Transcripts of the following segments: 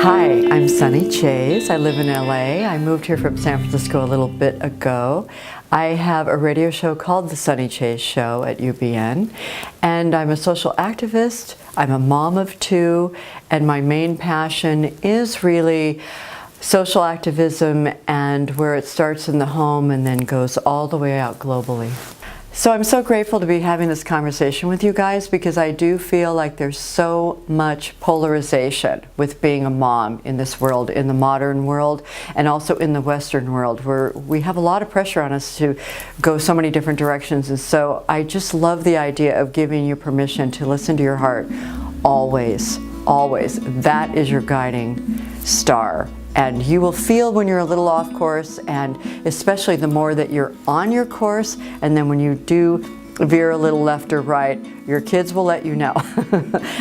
Hi, I'm Sunny Chayes. I live in LA. I moved here from San Francisco a little bit ago. I have a radio show called The Sunny Chayes Show at UBN, and I'm a social activist. I'm a mom of two, and my main passion is really social activism and where it starts in the home and then goes all the way out globally. So I'm so grateful to be having this conversation with you guys because I do feel like there's so much polarization with being a mom in this world, in the modern world, and also in the Western world, where we have a lot of pressure on us to go so many different directions. And so I just love the idea of giving you permission to listen to your heart always, always. That is your guiding star. And you will feel when you're a little off course, and especially the more that you're on your course, and then when you do veer a little left or right, your kids will let you know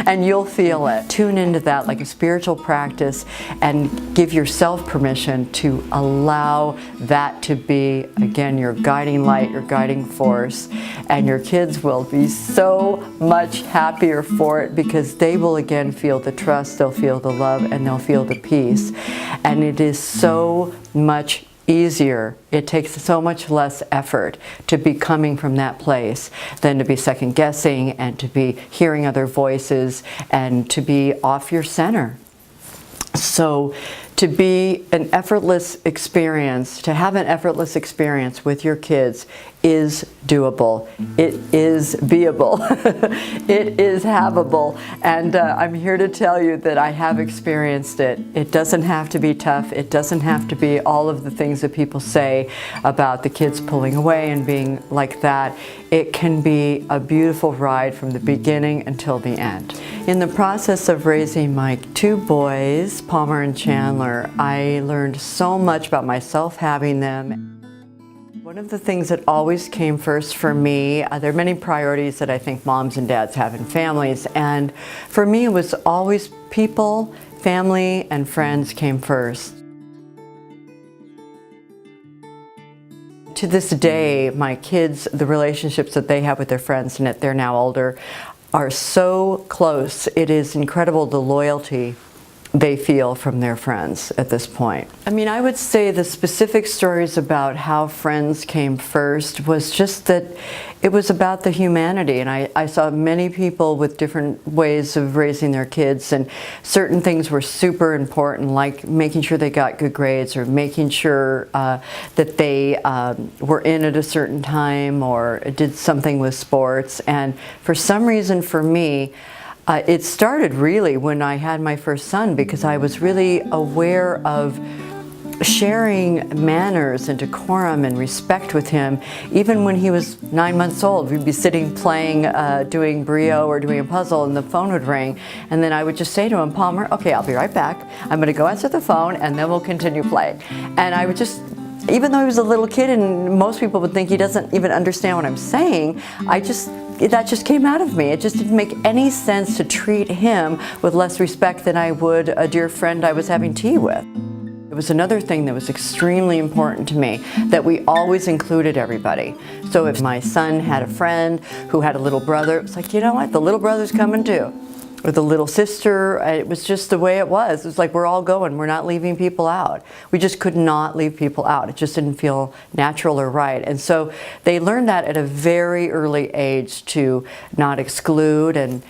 and you'll feel it. Tune into that like a spiritual practice and give yourself permission to allow that to be, again, your guiding light, your guiding force, and your kids will be so much happier for it because they will again feel the trust, they'll feel the love, and they'll feel the peace. And it is so much easier. It takes so much less effort to be coming from that place than to be second guessing and to be hearing other voices and to be off your center. So to be an effortless experience, to have an effortless experience with your kids is doable. It is beable. It is havable. And I'm here to tell you that I have experienced it. It doesn't have to be tough. It doesn't have to be all of the things that people say about the kids pulling away and being like that. It can be a beautiful ride from the beginning until the end. In the process of raising my two boys, Palmer and Chandler, I learned so much about myself having them. One of the things that always came first for me, there are many priorities that I think moms and dads have in families, and for me it was always people, family, and friends came first. To this day, my kids, the relationships that they have with their friends, and that they're now older, are so close. It is incredible the loyalty they feel from their friends at this point. I mean, I would say the specific stories about how friends came first was just that it was about the humanity, and I saw many people with different ways of raising their kids, and certain things were super important, like making sure they got good grades or making sure that they were in at a certain time or did something with sports. And for some reason for me, it started really when I had my first son, because I was really aware of sharing manners and decorum and respect with him. Even when he was 9 months old, we'd be sitting playing, doing brio or doing a puzzle, and the phone would ring, and then I would just say to him, Palmer, okay, I'll be right back. I'm going to go answer the phone and then we'll continue playing. And I would just, even though he was a little kid and most people would think he doesn't even understand what I'm saying, that just came out of me. It just didn't make any sense to treat him with less respect than I would a dear friend I was having tea with. It was another thing that was extremely important to me, that we always included everybody. So if my son had a friend who had a little brother, it was like, you know what, the little brother's coming too. Or the little sister, it was just the way it was. It was like, we're all going, we're not leaving people out. We just could not leave people out. It just didn't feel natural or right. And so they learned that at a very early age, to not exclude, and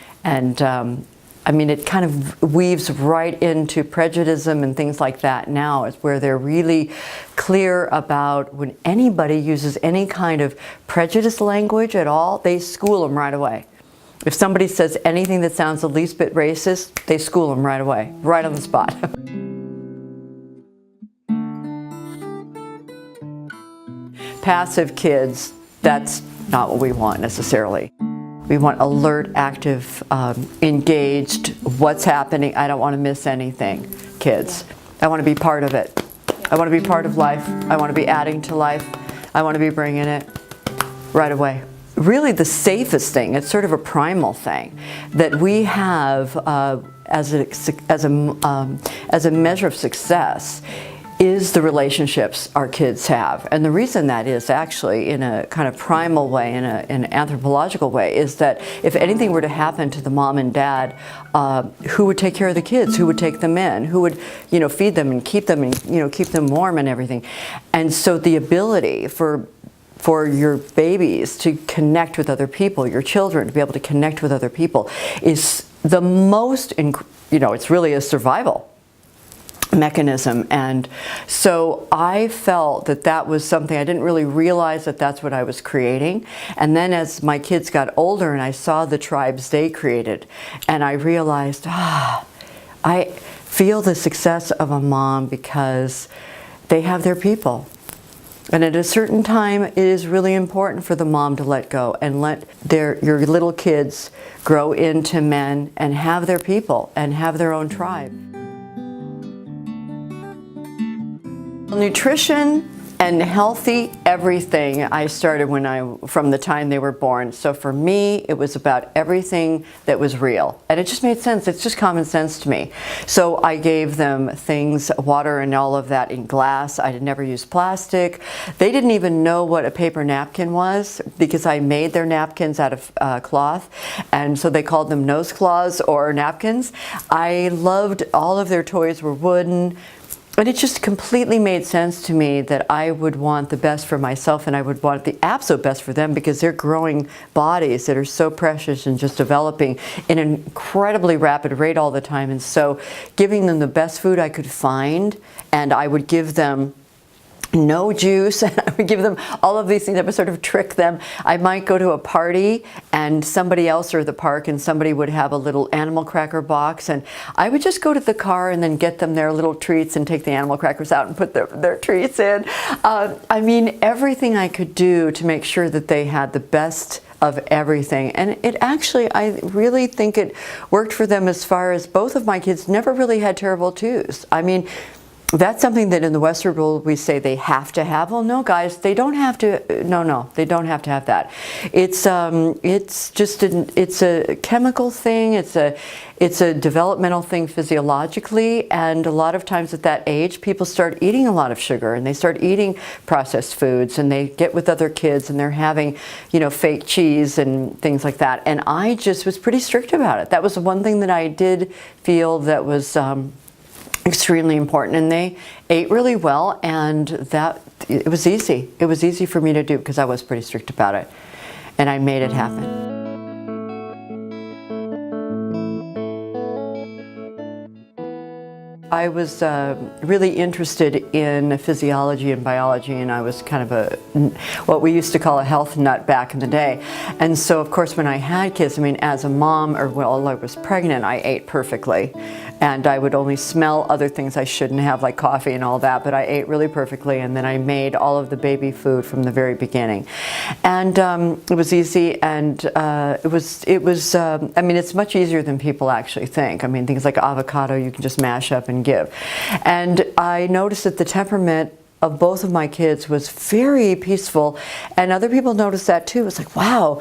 I mean, it kind of weaves right into prejudice and things like that now, is where they're really clear about when anybody uses any kind of prejudice language at all, they school them right away. If somebody says anything that sounds the least bit racist, they school them right away, right on the spot. Passive kids, that's not what we want necessarily. We want alert, active, engaged, what's happening. I don't want to miss anything, kids. I want to be part of it. I want to be part of life. I want to be adding to life. I want to be bringing it right away. Really the safest thing, it's sort of a primal thing, that we have as a measure of success is the relationships our kids have. And the reason that is actually in a kind of primal way, in an anthropological way, is that if anything were to happen to the mom and dad, who would take care of the kids? Who would take them in? Who would, feed them and keep them and, keep them warm and everything? And so the ability for your babies to connect with other people, your children to be able to connect with other people, is the most, it's really a survival mechanism. And so I felt that that was something, I didn't really realize that that's what I was creating. And then as my kids got older and I saw the tribes they created, and I realized, I feel the success of a mom because they have their people. And at a certain time, it is really important for the mom to let go and let your little kids grow into men and have their people and have their own tribe. Nutrition and healthy everything I started from the time they were born. So for me, it was about everything that was real. And it just made sense. It's just common sense to me. So I gave them things, water and all of that in glass. I had never used plastic. They didn't even know what a paper napkin was because I made their napkins out of cloth. And so they called them nose cloths or napkins. I loved all of their toys were wooden. But it just completely made sense to me that I would want the best for myself and I would want the absolute best for them because they're growing bodies that are so precious and just developing in an incredibly rapid rate all the time. And so giving them the best food I could find, and I would give them no juice, and I would give them all of these things. I would sort of trick them. I might go to a party and somebody else, or at the park, and somebody would have a little animal cracker box, and I would just go to the car and then get them their little treats and take the animal crackers out and put their treats in. I mean, everything I could do to make sure that they had the best of everything. And it actually, I really think it worked for them as far as both of my kids never really had terrible twos. I mean, that's something that in the Western world we say they have to have. Well, no, guys, they don't have to. No, they don't have to have that. It's just it's a chemical thing. It's a developmental thing physiologically, and a lot of times at that age, people start eating a lot of sugar and they start eating processed foods, and they get with other kids and they're having, fake cheese and things like that. And I just was pretty strict about it. That was one thing that I did feel that was extremely important, and they ate really well, and that it was easy. It was easy for me to do because I was pretty strict about it, and I made it happen. I was really interested in physiology and biology, and I was kind of what we used to call a health nut back in the day. And so, of course, when I had kids, I mean, as a mom, or while I was pregnant, I ate perfectly. And I would only smell other things I shouldn't have, like coffee and all that, but I ate really perfectly, and then I made all of the baby food from the very beginning. And it was easy, and it was. I mean, it's much easier than people actually think. I mean, things like avocado you can just mash up and give. And I noticed that the temperament of both of my kids was very peaceful, and other people noticed that too. It's like, wow,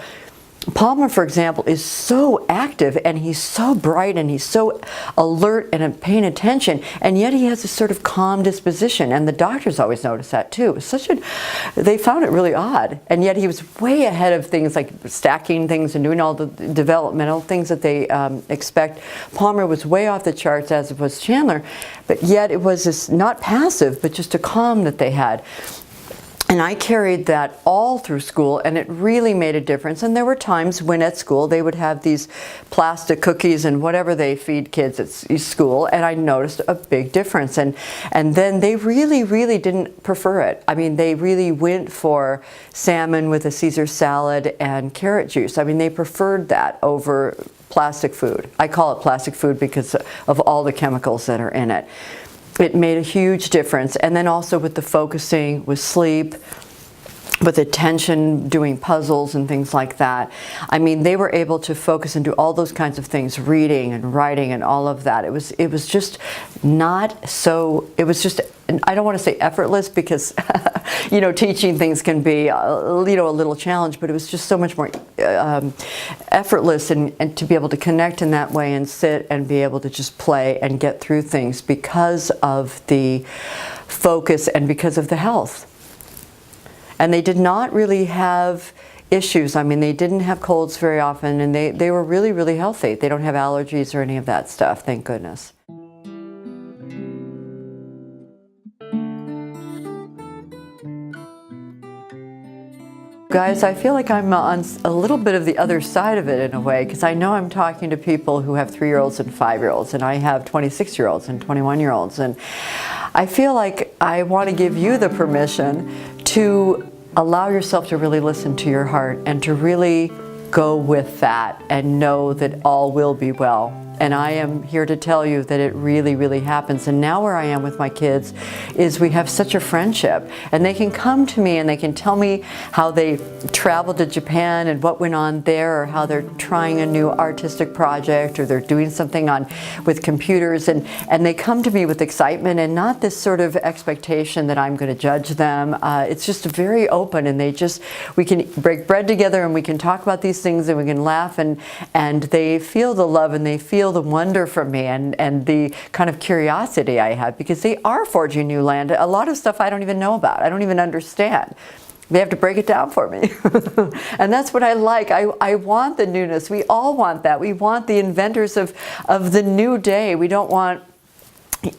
Palmer, for example, is so active, and he's so bright, and he's so alert and paying attention, and yet he has this sort of calm disposition, and the doctors always noticed that too. It was they found it really odd, and yet he was way ahead of things like stacking things and doing all the developmental things that they expect. Palmer was way off the charts, as was Chandler, but yet it was this not passive, but just a calm that they had. And I carried that all through school, and it really made a difference. And there were times when at school they would have these plastic cookies and whatever they feed kids at school, and I noticed a big difference. And then they really, really didn't prefer it. I mean, they really went for salmon with a Caesar salad and carrot juice. I mean, they preferred that over plastic food. I call it plastic food because of all the chemicals that are in it. It made a huge difference. And then also with the focusing, with sleep, with attention, doing puzzles and things like that. I mean, they were able to focus and do all those kinds of things, reading and writing and all of that. It was just not so, it was just, I don't want to say effortless because, you know, teaching things can be, you know, a little challenge, but it was just so much more effortless, and to be able to connect in that way and sit and be able to just play and get through things because of the focus and because of the health. And they did not really have issues. I mean, they didn't have colds very often, and they were really, really healthy. They don't have allergies or any of that stuff, thank goodness. Guys, I feel like I'm on a little bit of the other side of it in a way, because I know I'm talking to people who have 3-year-olds and 5-year-olds, and I have 26-year-olds and 21-year-olds, and I feel like I want to give you the permission to allow yourself to really listen to your heart and to really go with that and know that all will be well. And I am here to tell you that it really, really happens. And now where I am with my kids is we have such a friendship. And they can come to me and they can tell me how they traveled to Japan and what went on there, or how they're trying a new artistic project, or they're doing something with computers. And they come to me with excitement and not this sort of expectation that I'm going to judge them. It's just very open, and we can break bread together and we can talk about these things and we can laugh, and they feel the love and they feel the wonder from me and the kind of curiosity I have, because they are forging new land. A lot of stuff I don't even know about. I don't even understand. They have to break it down for me. And that's what I like. I want the newness. We all want that. We want the inventors of the new day. We don't want,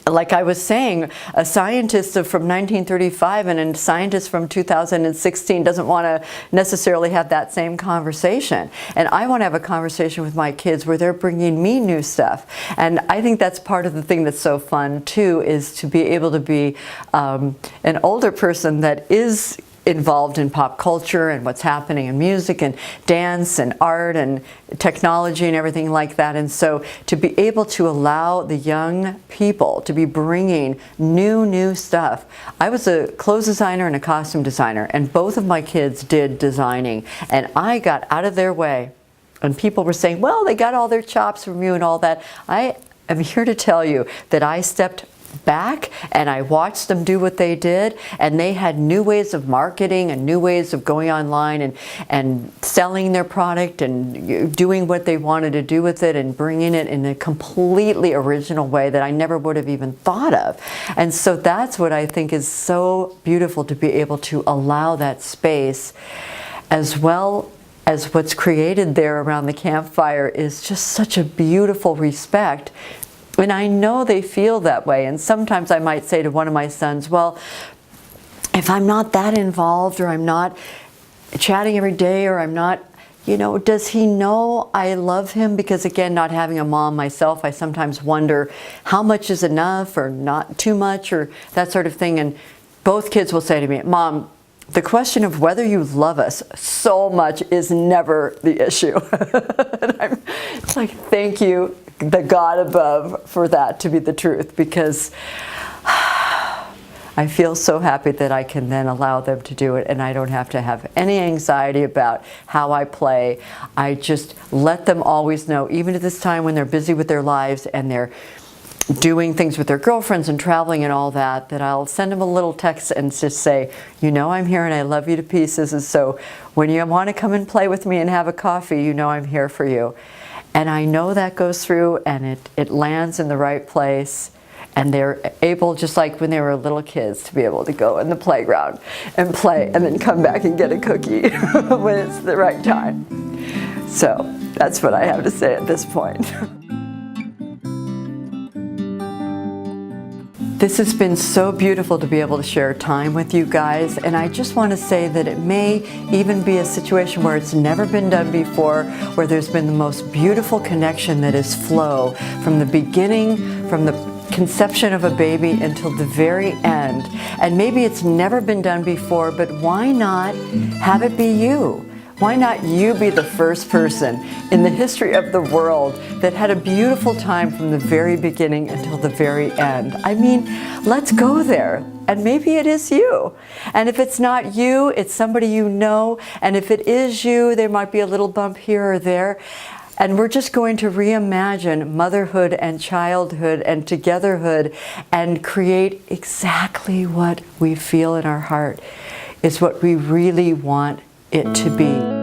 like I was saying, a scientist from 1935 and a scientist from 2016 doesn't want to necessarily have that same conversation. And I want to have a conversation with my kids where they're bringing me new stuff. And I think that's part of the thing that's so fun too, is to be able to be an older person that is involved in pop culture and what's happening in music and dance and art and technology and everything like that. And so to be able to allow the young people to be bringing new stuff. I was a clothes designer and a costume designer, and both of my kids did designing, and I got out of their way. And people were saying, well, they got all their chops from you and all that. I am here to tell you that I stepped back and I watched them do what they did, and they had new ways of marketing and new ways of going online and selling their product and doing what they wanted to do with it and bringing it in a completely original way that I never would have even thought of. And so that's what I think is so beautiful, to be able to allow that space, as well as what's created there around the campfire is just such a beautiful respect. And I know they feel that way. And sometimes I might say to one of my sons, well, if I'm not that involved, or I'm not chatting every day, or I'm not, you know, does he know I love him? Because again, not having a mom myself, I sometimes wonder how much is enough or not too much, or that sort of thing. And both kids will say to me, Mom, the question of whether you love us so much is never the issue. And it's like, thank you, the God above, for that to be the truth, because I feel so happy that I can then allow them to do it, and I don't have to have any anxiety about how I play. I just let them always know, even at this time when they're busy with their lives and they're doing things with their girlfriends and traveling and all that, that I'll send them a little text and just say, you know, I'm here and I love you to pieces, and so when you want to come and play with me and have a coffee, you know I'm here for you. And I know that goes through, and it lands in the right place, and they're able, just like when they were little kids, to be able to go in the playground and play and then come back and get a cookie when it's the right time. So that's what I have to say at this point. This has been so beautiful to be able to share time with you guys, and I just want to say that it may even be a situation where it's never been done before, where there's been the most beautiful connection that is flow from the beginning, from the conception of a baby until the very end. And maybe it's never been done before, but why not have it be you? Why not you be the first person in the history of the world that had a beautiful time from the very beginning until the very end? I mean, let's go there And maybe it is you. And if it's not you, it's somebody you know. And if it is you, there might be a little bump here or there. And we're just going to reimagine motherhood and childhood and togetherhood and create exactly what we feel in our heart is what we really want it to be.